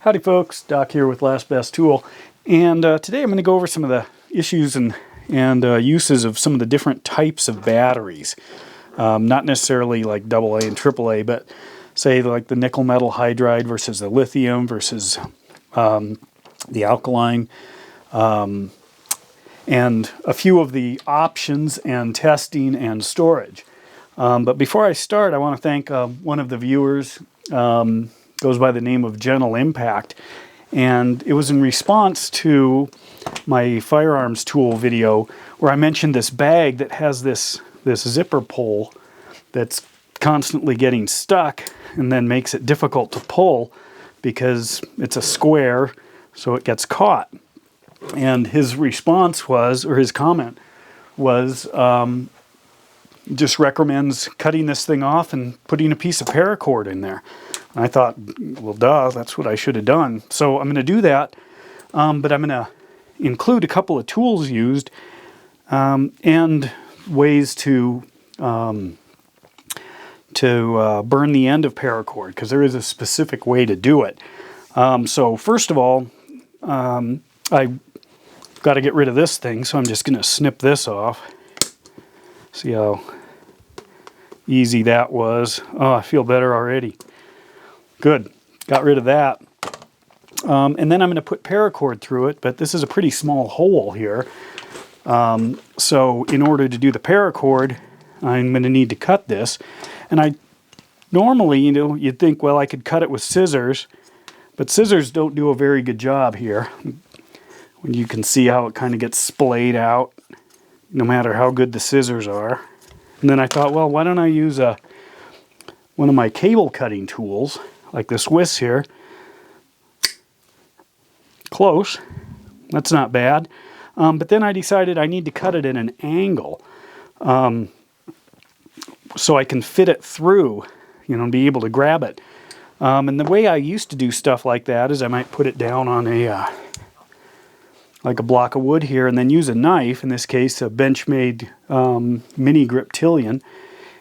Howdy folks, Doc here with Last Best Tool, and today I'm going to go over some of the issues and uses of some of the different types of batteries. Not necessarily like AA and AAA, but say like the nickel metal hydride versus the lithium versus the alkaline, and a few of the options and testing and storage. But before I start, I want to thank one of the viewers. Goes by the name of Gentle Impact, and it was in response to my firearms tool video where I mentioned this bag that has this zipper pull that's constantly getting stuck and then makes it difficult to pull because it's a square, so it gets caught. And his response was, or his comment was, just recommends cutting this thing off and putting a piece of paracord in there. And I thought, well, duh, that's what I should have done. So I'm going to do that, but I'm going to include a couple of tools used and ways to burn the end of paracord, because there is a specific way to do it. So first of all, I got to get rid of this thing, so I'm just going to snip this off. See how easy that was. Oh, I feel better already. Good. Got rid of that. And then I'm going to put paracord through it, but this is a pretty small hole here. So in order to do the paracord, I'm going to need to cut this. And I normally, you'd think, well, I could cut it with scissors, but scissors don't do a very good job here. When you can see how it kind of gets splayed out, no matter how good the scissors are. And then I thought, well, why don't I use one of my cable cutting tools, like this Swiss here. Close. That's not bad. But then I decided I need to cut it at an angle so I can fit it through, and be able to grab it. And the way I used to do stuff like that is I might put it down on like a block of wood here, and then use a knife, in this case a Benchmade mini Griptilian,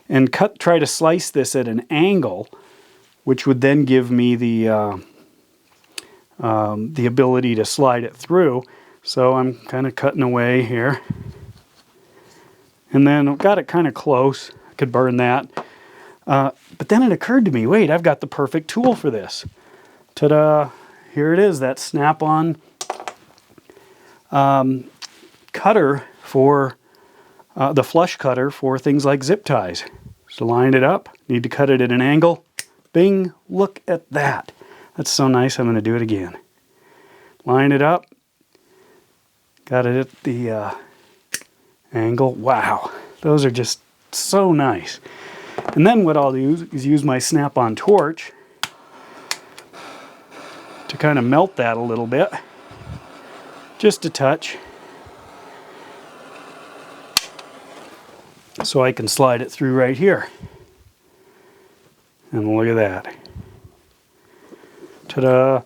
and try to slice this at an angle, which would then give me the ability to slide it through. So I'm kind of cutting away here, and then I've got it kind of close. I could burn that, but then it occurred to me, wait, I've got the perfect tool for this. Ta-da! Here it is, that snap-on cutter for the flush cutter for things like zip ties. So line it up, need to cut it at an angle. Bing, look at that. That's so nice, I'm going to do it again. Line it up, got it at the angle. Wow, those are just so nice. And then what I'll do is use my snap-on torch to kind of melt that a little bit. Just a touch, so I can slide it through right here. And look at that. Ta-da!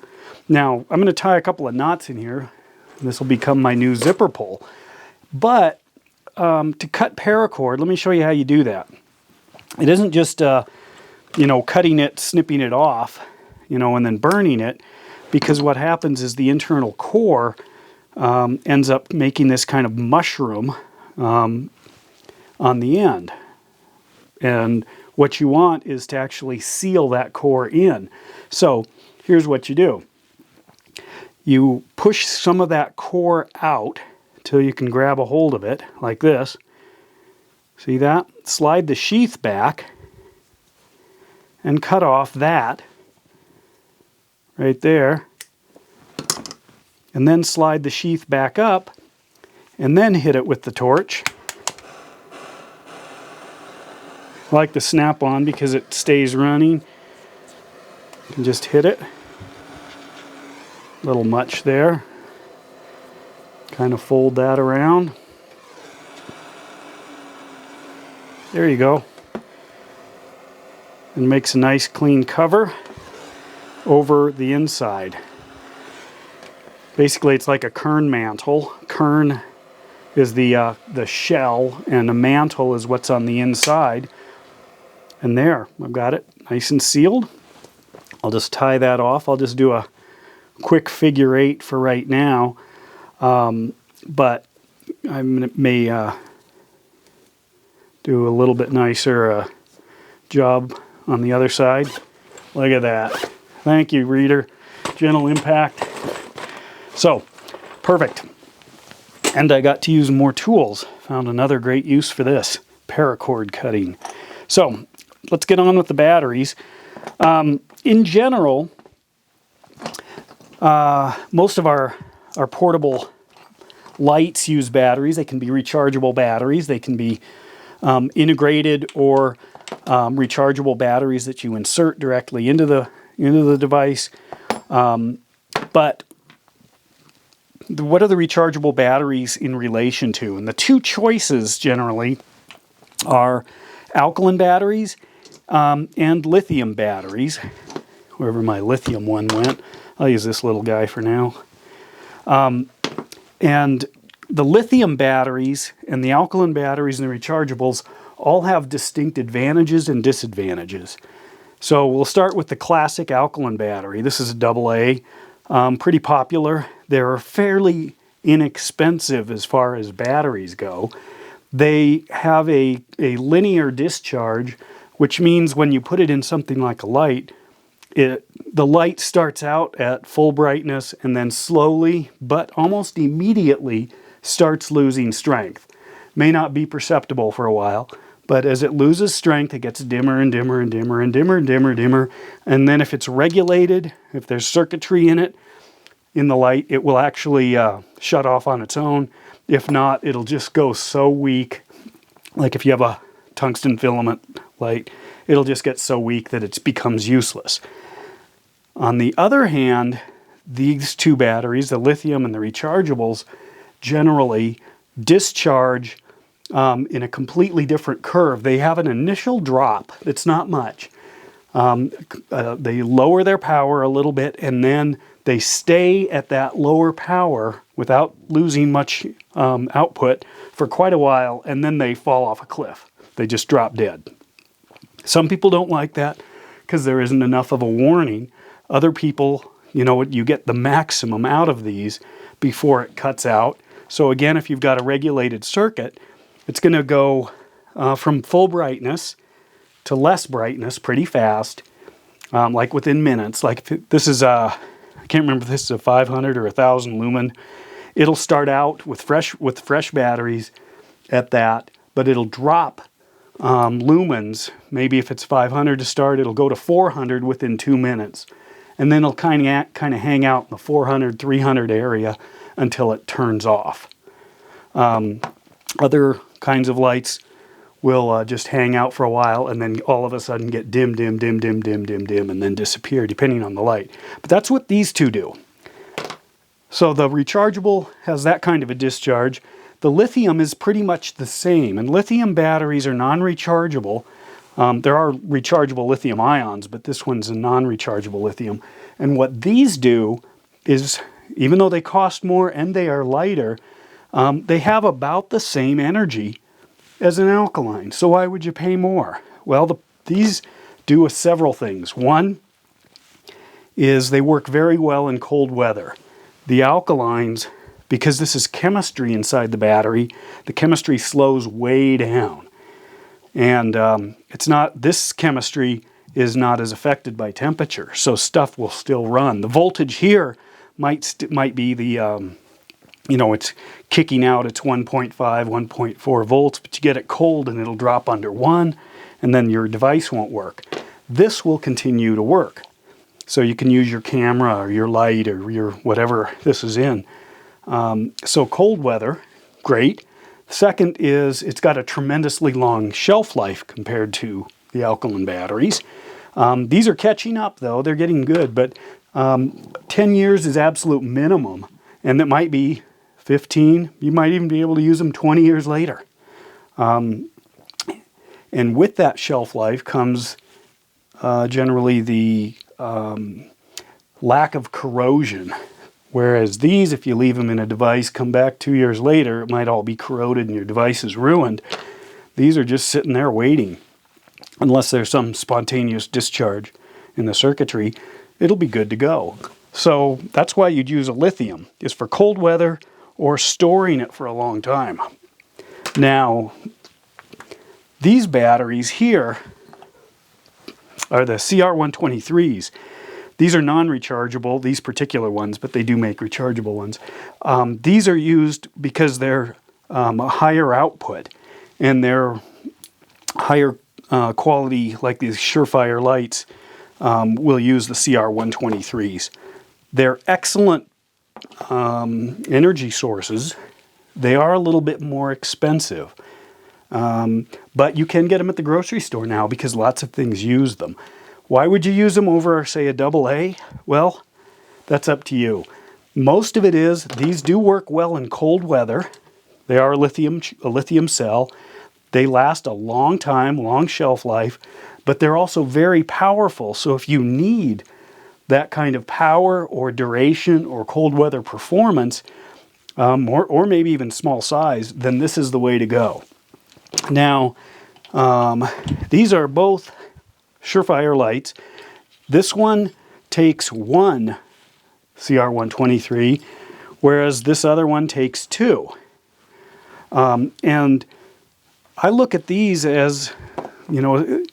Now, I'm going to tie a couple of knots in here. This will become my new zipper pull. But to cut paracord, let me show you how you do that. It isn't just, cutting it, snipping it off, and then burning it, because what happens is the internal core ends up making this kind of mushroom on the end. And what you want is to actually seal that core in. So here's what you do. You push some of that core out till you can grab a hold of it, like this. See that? Slide the sheath back and cut off that right there. And then slide the sheath back up, and then hit it with the torch. I like the snap-on because it stays running. You can just hit it. A little much there. Kind of fold that around. There you go. And makes a nice clean cover over the inside. Basically, it's like a kern mantle. Kern is the shell, and a mantle is what's on the inside. And there, I've got it nice and sealed. I'll just tie that off. I'll just do a quick figure 8 for right now, but I may do a little bit nicer job on the other side. Look at that. Thank you, reader. Gentle impact. So, perfect. And I got to use more tools. Found another great use for this, paracord cutting. So, let's get on with the batteries. In general, most of our portable lights use batteries. They can be rechargeable batteries. They can be integrated or rechargeable batteries that you insert directly into the device. But what are the rechargeable batteries in relation to? And the two choices generally are alkaline batteries and lithium batteries. Wherever my lithium one went, I'll use this little guy for now. And the lithium batteries and the alkaline batteries and the rechargeables all have distinct advantages and disadvantages. So we'll start with the classic alkaline battery. This is a AA, pretty popular. They're fairly inexpensive as far as batteries go. They have a linear discharge, which means when you put it in something like a light, the light starts out at full brightness and then slowly, but almost immediately, starts losing strength. May not be perceptible for a while, but as it loses strength, it gets dimmer and dimmer and dimmer and dimmer and dimmer and dimmer. And then if it's regulated, if there's circuitry in it, in the light, it will actually shut off on its own. If not, it'll just go so weak. Like if you have a tungsten filament light, it'll just get so weak that it becomes useless. On the other hand, these two batteries, the lithium and the rechargeables, generally discharge in a completely different curve. They have an initial drop. It's not much. They lower their power a little bit, and then they stay at that lower power without losing much output for quite a while, and then they fall off a cliff. They just drop dead. Some people don't like that because there isn't enough of a warning. Other people, you get the maximum out of these before it cuts out. So again, if you've got a regulated circuit, it's going to go from full brightness to less brightness pretty fast, like within minutes. Like if this is I can't remember if this is a 500 or 1,000 lumen. It'll start out with fresh batteries at that, but it'll drop lumens. Maybe if it's 500 to start, it'll go to 400 within 2 minutes. And then it'll kind of hang out in the 400, 300 area until it turns off. Other kinds of lights will just hang out for a while and then all of a sudden get dim, dim, dim, dim, dim, dim, dim, and then disappear depending on the light. But that's what these two do. So the rechargeable has that kind of a discharge. The lithium is pretty much the same, and lithium batteries are non-rechargeable. There are rechargeable lithium ions, but this one's a non-rechargeable lithium. And what these do is, even though they cost more and they are lighter, they have about the same energy as an alkaline. So why would you pay more? Well, these do several things. One is they work very well in cold weather. The alkalines, because this is chemistry inside the battery, the chemistry slows way down. And this chemistry is not as affected by temperature, so stuff will still run. The voltage here might be the, it's kicking out, it's 1.5, 1.4 volts, but you get it cold and it'll drop under 1, and then your device won't work. This will continue to work. So you can use your camera or your light or your whatever this is in. So cold weather, great. Second is it's got a tremendously long shelf life compared to the alkaline batteries. These are catching up though, they're getting good, but 10 years is absolute minimum, and that might be 15. You might even be able to use them 20 years later. And with that shelf life comes generally the lack of corrosion. Whereas these, if you leave them in a device, come back 2 years later, it might all be corroded and your device is ruined. These are just sitting there waiting. Unless there's some spontaneous discharge in the circuitry, it'll be good to go. So that's why you'd use a lithium, is for cold weather or storing it for a long time. Now, these batteries here are the CR123s. These are non-rechargeable, these particular ones, but they do make rechargeable ones. These are used because they're a higher output, and they're higher quality, like these Surefire lights, will use the CR123s. They're excellent energy sources. They are a little bit more expensive, but you can get them at the grocery store now because lots of things use them. Why would you use them over, say, a AA? Well, that's up to you. Most of it is, these do work well in cold weather. They are a lithium cell. They last a long time, long shelf life, but they're also very powerful. So if you need that kind of power or duration or cold weather performance, or maybe even small size, then this is the way to go. Now, these are both Surefire lights. This one takes one CR123, whereas this other one takes two. And I look at these as, you know,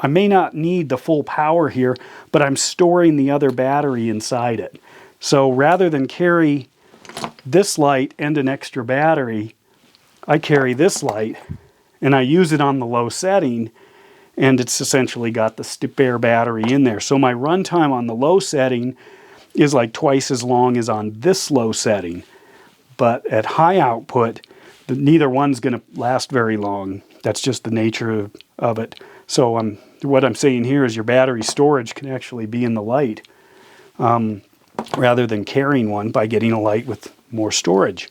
I may not need the full power here, but I'm storing the other battery inside it. So rather than carry this light and an extra battery, I carry this light and I use it on the low setting, and it's essentially got the spare battery in there. So my runtime on the low setting is like twice as long as on this low setting. But at high output, neither one's going to last very long. That's just the nature of it. So what I'm saying here is your battery storage can actually be in the light rather than carrying one by getting a light with more storage.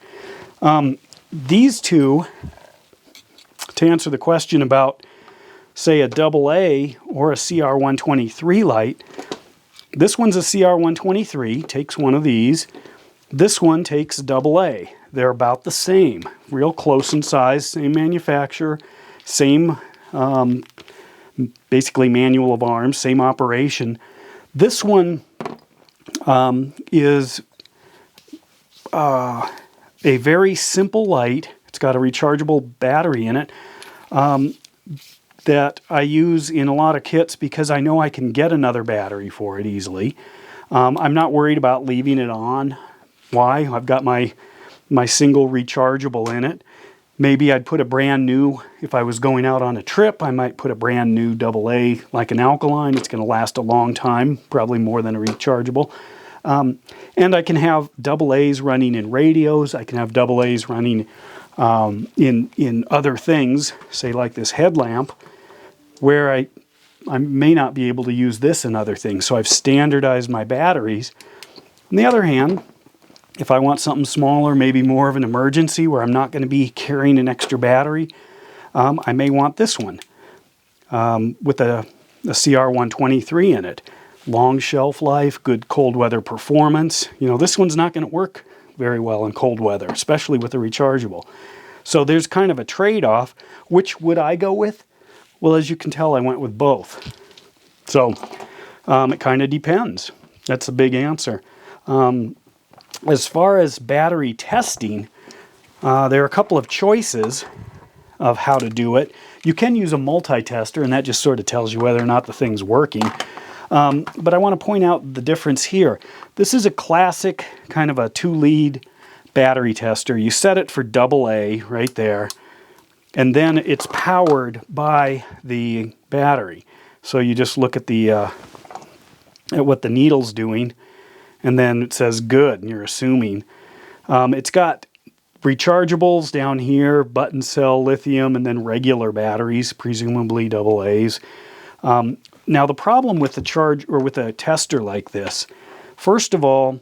These two, to answer the question about, say, a AA or a CR123 light, this one's a CR123, takes one of these. This one takes a AA. They're about the same, real close in size, same manufacturer, same basically manual of arms, same operation. This one is a very simple light. It's got a rechargeable battery in it that I use in a lot of kits because I know I can get another battery for it easily. I'm not worried about leaving it on. Why? I've got my single rechargeable in it. Maybe I'd put a brand new, if I was going out on a trip, I might put a brand new AA like an Alkaline. It's going to last a long time, probably more than a rechargeable. And I can have AA's running in radios. I can have AA's running in other things, say like this headlamp, where I may not be able to use this in other things. So I've standardized my batteries. On the other hand, if I want something smaller, maybe more of an emergency where I'm not going to be carrying an extra battery, I may want this one with a CR123 in it. Long shelf life, good cold weather performance. You know, this one's not going to work very well in cold weather, especially with a rechargeable. So there's kind of a trade-off. Which would I go with? Well, as you can tell, I went with both. So it kind of depends. That's a big answer. As far as battery testing, there are a couple of choices of how to do it. You can use a multi-tester, and that just sort of tells you whether or not the thing's working. But I want to point out the difference here. This is a classic kind of a 2-lead battery tester. You set it for AA right there, and then it's powered by the battery. So you just look at at what the needle's doing, and then it says good, and you're assuming. It's got rechargeables down here, button cell, lithium, and then regular batteries, presumably AA's. Now the problem with the charge or with a tester like this, first of all,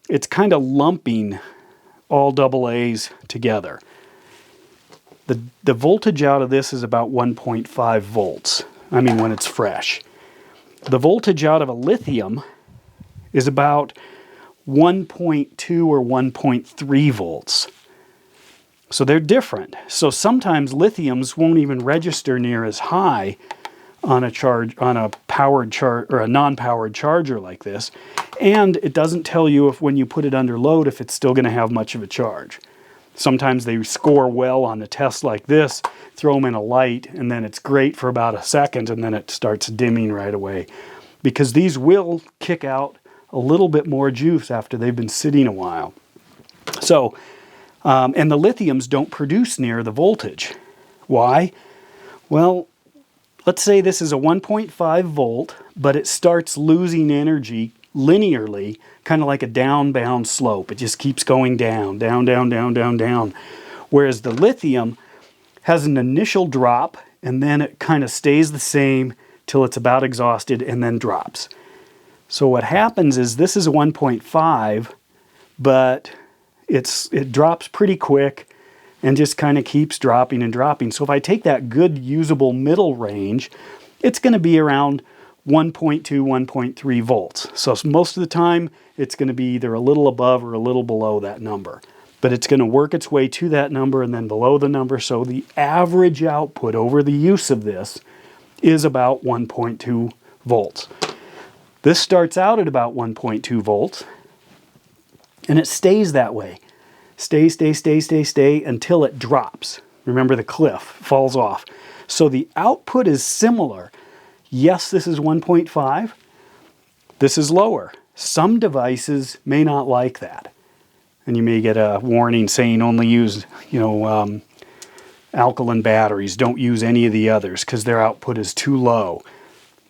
it's kind of lumping all AA's together. The voltage out of this is about 1.5 volts. I mean, when it's fresh. The voltage out of a lithium is about 1.2 or 1.3 volts. So they're different. So sometimes lithiums won't even register near as high on a powered charge or a non-powered charger like this. And it doesn't tell you if when you put it under load if it's still going to have much of a charge. Sometimes they score well on a test like this, throw them in a light, and then it's great for about a second, and then it starts dimming right away. Because these will kick out a little bit more juice after they've been sitting a while. So, and the lithiums don't produce near the voltage. Why? Well, let's say this is a 1.5 volt, but it starts losing energy linearly, kind of like a downbound slope. It just keeps going down, down, down, down, down, down. Whereas the lithium has an initial drop, and then it kind of stays the same till it's about exhausted and then drops. So what happens is this is a 1.5, but it drops pretty quick and just kind of keeps dropping and dropping. So if I take that good usable middle range, it's going to be around 1.2, 1.3 volts. So most of the time, it's going to be either a little above or a little below that number. But it's going to work its way to that number and then below the number. So the average output over the use of this is about 1.2 volts. This starts out at about 1.2 volts, and it stays that way. Stay until it drops. Remember, the cliff falls off. So the output is similar. Yes, this is 1.5. This is lower. Some devices may not like that. And you may get a warning saying only use, alkaline batteries. Don't use any of the others because their output is too low.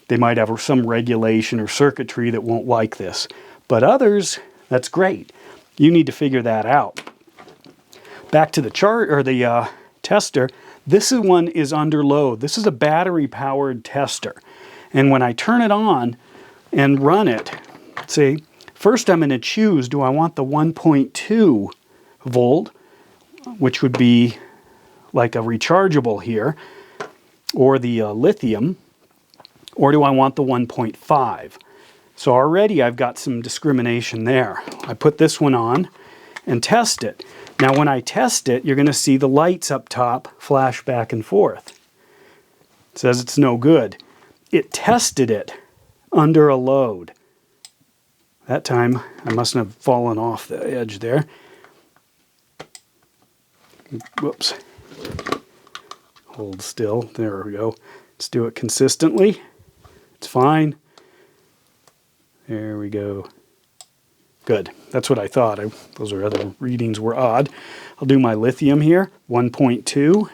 They might have some regulation or circuitry that won't like this. But others, that's great. You need to figure that out. Back to the chart or the tester. This one is under load. This is a battery-powered tester. And when I turn it on and run it, see, first I'm going to choose, do I want the 1.2 volt, which would be like a rechargeable here, or the lithium, or do I want the 1.5? So already I've got some discrimination there. I put this one on and test it. Now when I test it, you're going to see the lights up top flash back and forth. It says it's no good. It tested it under a load. That time I mustn't have fallen off the edge there. Whoops. Hold still. There we go. Let's do it consistently. It's fine. There we go. Good. That's what I thought. Those other readings were odd. I'll do my lithium here. 1.2.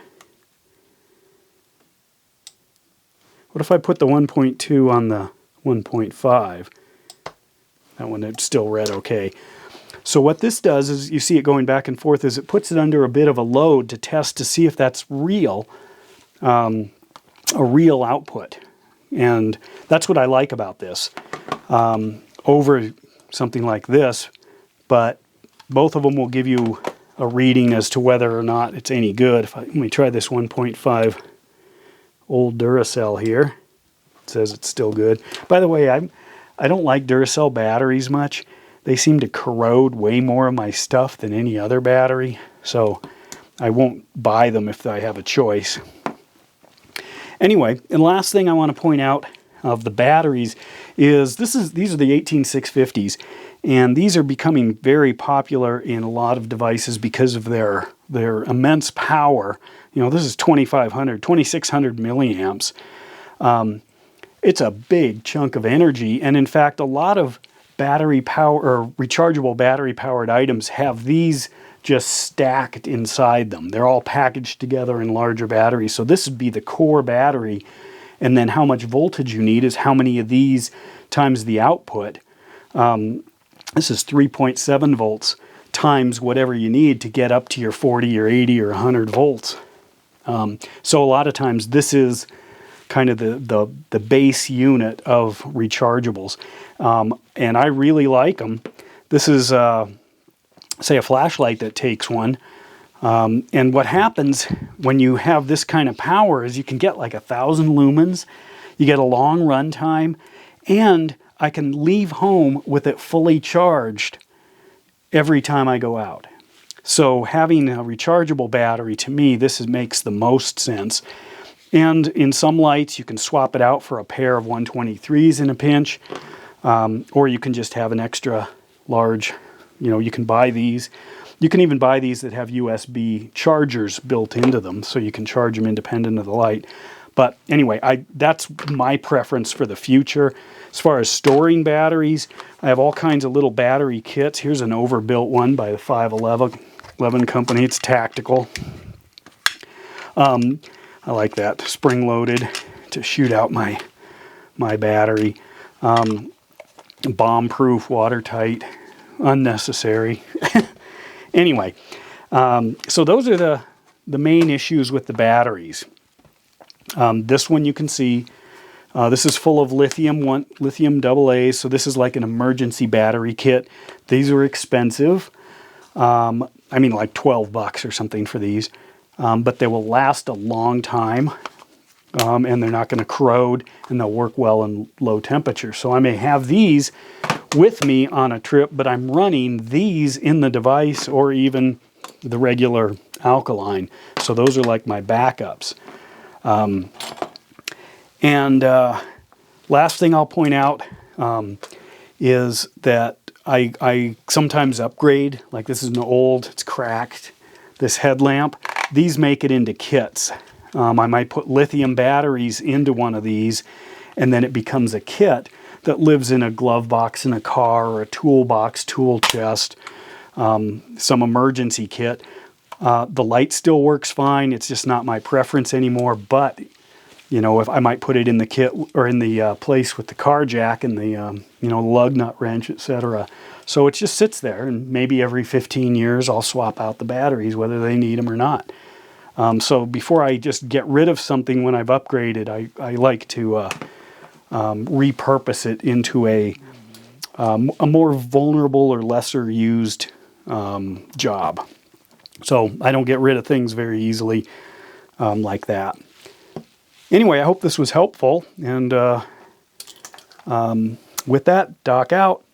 What if I put the 1.2 on the 1.5? That one, it's still read okay. So what this does is, you see it going back and forth, is it puts it under a bit of a load to test to see if that's real, a real output. And that's what I like about this over something like this. But both of them will give you a reading as to whether or not it's any good. Let me try this 1.5 old Duracell here. It says it's still good. By the way, I don't like Duracell batteries much. They seem to corrode way more of my stuff than any other battery. So I won't buy them if I have a choice. Anyway, and last thing I want to point out of the batteries is these are the 18650s, and these are becoming very popular in a lot of devices because of their immense power. This is 2600 milliamps. It's a big chunk of energy, and in fact, a lot of battery power or rechargeable battery powered items have these just stacked inside them. They're all packaged together in larger batteries. So this would be the core battery, and then how much voltage you need is how many of these times the output. This is 3.7 volts times whatever you need to get up to your 40 or 80 or 100 volts. So a lot of times this is kind of the base unit of rechargeables. And I really like them. This is, say, a flashlight that takes one. And what happens when you have this kind of power is you can get like 1,000 lumens. You get a long run time. And I can leave home with it fully charged every time I go out. So having a rechargeable battery, to me, makes the most sense. And in some lights, you can swap it out for a pair of 123s in a pinch. Or you can just have an extra large, you can buy these. You can even buy these that have USB chargers built into them, so you can charge them independent of the light. But anyway, that's my preference for the future. As far as storing batteries, I have all kinds of little battery kits. Here's an overbuilt one by the 511 company. It's tactical. I like that, spring-loaded to shoot out my battery. Bomb-proof, watertight, unnecessary. Anyway, so those are the main issues with the batteries. This one you can see, this is full of lithium AA, so this is like an emergency battery kit. These are expensive. I mean like $12 or something for these, but they will last a long time, and they're not going to corrode, and they'll work well in low temperature. So I may have these with me on a trip, but I'm running these in the device or even the regular Alkaline. So those are like my backups. Last thing I'll point out is that I sometimes upgrade. Like this is an old, it's cracked, this headlamp. These make it into kits. I might put lithium batteries into one of these, and then it becomes a kit that lives in a glove box in a car, or a toolbox, tool chest, some emergency kit. The light still works fine. It's just not my preference anymore. But if I might put it in the kit or in the place with the car jack and the lug nut wrench, etc. So it just sits there, and maybe every 15 years I'll swap out the batteries, whether they need them or not. So before I just get rid of something when I've upgraded, I like to repurpose it into a more vulnerable or lesser used job. So I don't get rid of things very easily like that. Anyway, I hope this was helpful, and with that, Doc out.